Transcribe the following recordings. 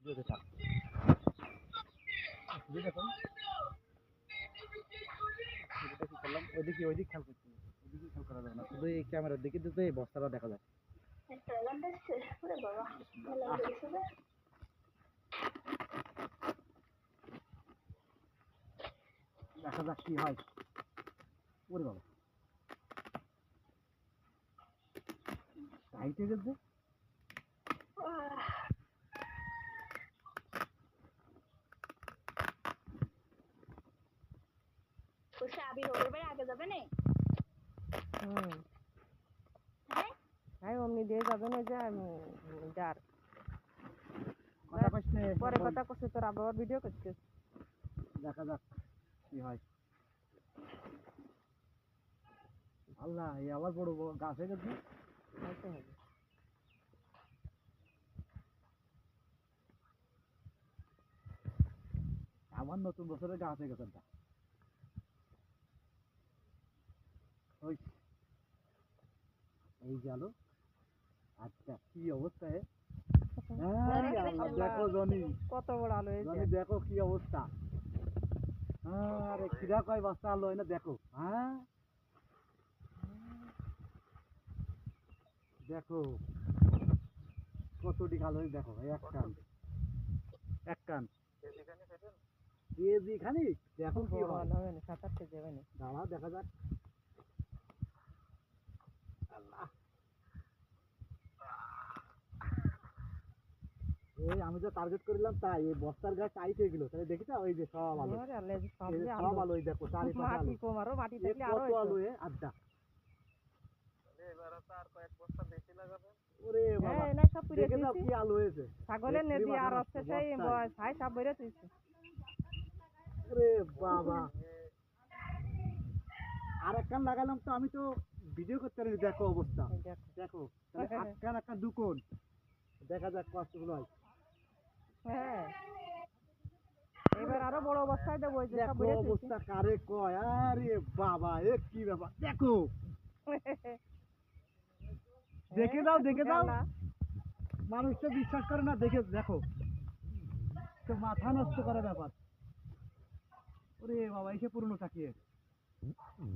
ভিডিওতে থাক দেখুন ভিডিওটা কি করলাম ওইদিকে খেয়াল করছি ওইদিকে খেয়াল করা যাবে না শুধু এই ক্যামেরার দিকে দিতে এই বস্তাটা দেখা যায় দেখা যাক কি হয় ওরে বাবা টাইট হয়ে গেছে অমনি দিয়ে যাবে না যে যার কথা কইছে পরে কথা কইছে তোর আবার ভিডিও করছিস দেখা যাক কি হয় আল্লাহ এই আবার বড় গাছ হয়ে গেছে হয়তো হবে আমার নতুন বছরের গাছ হয়ে গেছে ওই এই গেল আচ্ছা কি অবস্থা দেখো জনি কত বড় আলো হয়েছে দেখো কি অবস্থা আরে কিরা কয় বস্তা আলো হয় না দেখো হ্যাঁ দেখো কতটি কালো হয়েছে দেখো এক কান কেজি খানি দেখো কি হয় হবে না 7-8 কেজি হবে না দাঁড়া দেখা যাক আল্লাহ এই আমি তো টার্গেট করিলাম তাই এই বস্তার গাছ টাইট হয়ে গেল তাহলে দেখিস ওই যে সব আলো সব আলো দেখো চারিপাশে আলো মাটি কমারো মাটি থাকলে আরো কত আলো আড্ডা এবার আর কয়েক বস্তা বেশি লাগাবে ওরে বাবা এই না সব পুরো দেখে দাও কি আলো হয়েছে ছাগলের নদী আর হচ্ছে সেই ছাই সব বেরে তুইছে ওরে বাবা আর একখান লাগালাম তো আমি তো ভিডিও করতে পারি দেখো অবস্থা দেখো একখান একটা দুকোন দেখা যাক কষ্টগুলো হয় হ্যাঁ এবার আরো বড় অবস্থায় দেবো ওই যে সব দেখো অবস্থা কারে কয় আরে বাবা এ কি ব্যাপার দেখো দেখে দাও মানুষ তো বিশ্বাস করে না দেখে দেখো তো মাথা নষ্ট করার ব্যাপার ওরে বাবা এসে পুরনো তাকিয়ে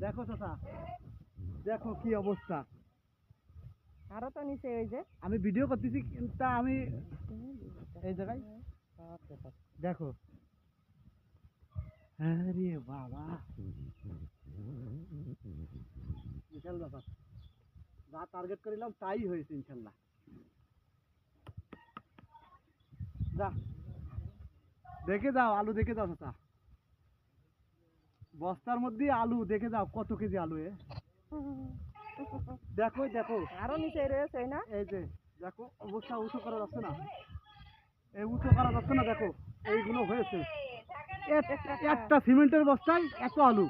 দেখো চাচা দেখো কি অবস্থা আরো তো নিচে ওই যে আমি ভিডিও করতেছি তা আমি এই জায়গায় দেখো আরে বাবা বিশাল ব্যাপার যা টার্গেট করিলাম তাই হয়েছে ইনশাল্লাহ যা দেখে যাও আলু দেখে যাও চাচা বস্তার মধ্যে আলু দেখে যাও কত কেজি আলু দেখো দেখো আরো নিচে রয়েছে না এই যে দেখো অবস্থা উঁচু করা যাচ্ছে না এই উঁচু করা যাচ্ছে না দেখো এইগুলো হয়েছে একটা সিমেন্টের বস্তায় এত আলু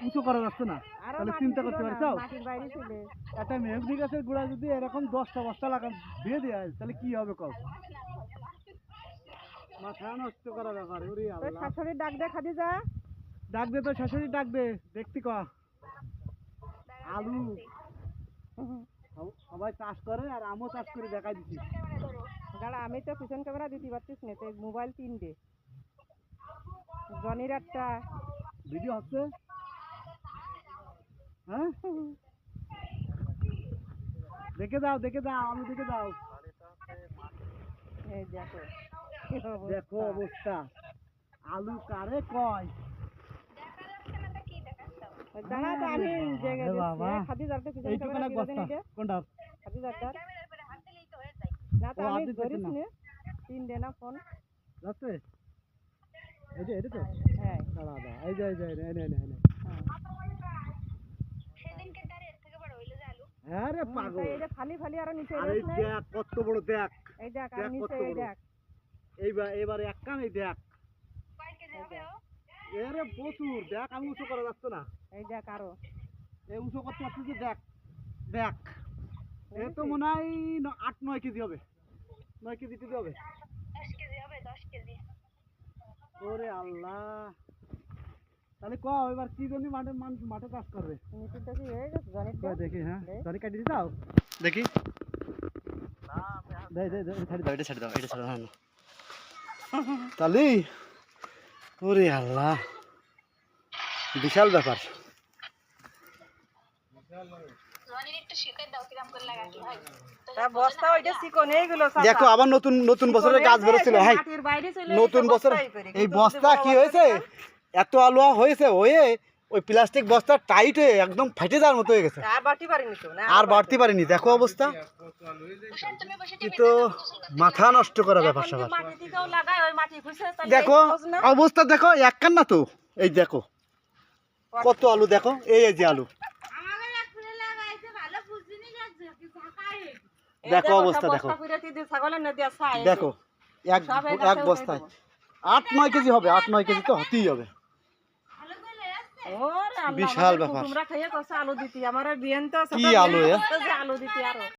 উঁচু করা যাচ্ছে না তাহলে চিন্তা করতে পারছো একটা মেহগনি গাছের গোড়া যদি এরকম 10টা বস্তা লাগান দিয়ে দেয় তাহলে কি হবে কও মাথা নষ্ট করা ব্যাপার ওরে আল্লাহ শাশুড়ি ডাক দে খাদিজা ডাক দে তো শাশুড়ি ডাক দে দেখতি ক আলু সবাই চাষ করে আর আমিও চাষ করে দেখাই দিচ্ছি দাঁড়া আমি তো পিছন ক্যামেরা দিতে পারছিস না মোবাইল 3 জনির একটা ভিডিও হচ্ছে হ্যাঁ দেখে দাও আমি দেখে দাও এই দেখো দেখো অবস্থা আলু কারে কয় দাঁড়া তো আমি খাদিজারটা পিছন ক্যামেরা বস্তা কোনটা খাদিজারটা না তো আমি ধরিস নে 3 না ফোন যাচ্ছে এই যে এটা তো হ্যাঁ দাঁড়া এই যে নে আরে পাগল এই যে ফালি আরো নিচে আরে দেখ কত বড় দেখ এই দেখ আর নিচে এই দেখ এইবার এক কান এই দেখ আরে প্রচুর দেখ আমি উঁচু করা যাচ্ছে না এই দেখ আরো এই উঁচু করতে পারছি দেখ এ তো মনে হয় 8-9 কেজি হবে 9 কেজি দিতে হবে 10 কেজি ওরে আল্লাহ তাহলে এবার কি জন্য মাঠে চাষ করবে নিচেটা কি হয়ে গেছে জনিটা দেখি হ্যাঁ জনি কাটি দাও দেখি না আমি দে ছাড়ি দাও এটা ছাড়ি দাও তালি ওরে আল্লাহ, বিশাল ব্যাপার। বস্তা ওইটা চিকন এইগুলো দেখো আবার নতুন নতুন বছরের কাজ বেরোচ্ছিল। হ্যাঁ, নতুন বছর এই বস্তা কি হয়েছে, এত আলু হয়েছে হয়ে ওই প্লাস্টিক বস্তা টাইট হয়ে একদম ফেটে যাওয়ার মতো হয়ে গেছে, আর বাড়তে পারিনি তো না, আর বাড়তে পারিনি। দেখো অবস্থা, কি তো মাথা নষ্ট করা ব্যাপার সবার। মাটি দিকেও লাগায় ওই মাটি খুঁজে তাহলে দেখো অবস্থা, দেখো এক কান্না তো, এই দেখো কত আলু, দেখো এই যে আলু, দেখো অবস্থা, দেখো দেখো এক বস্তায় 8-9 কেজি হবে, 8-9 কেজি তো হতেই হবে, বিশাল ব্যাপার। তোমরা খাইয়ে কষ্ট আলু দিতি আমার বিয়ান তো কি আলু আলু দিতি আরো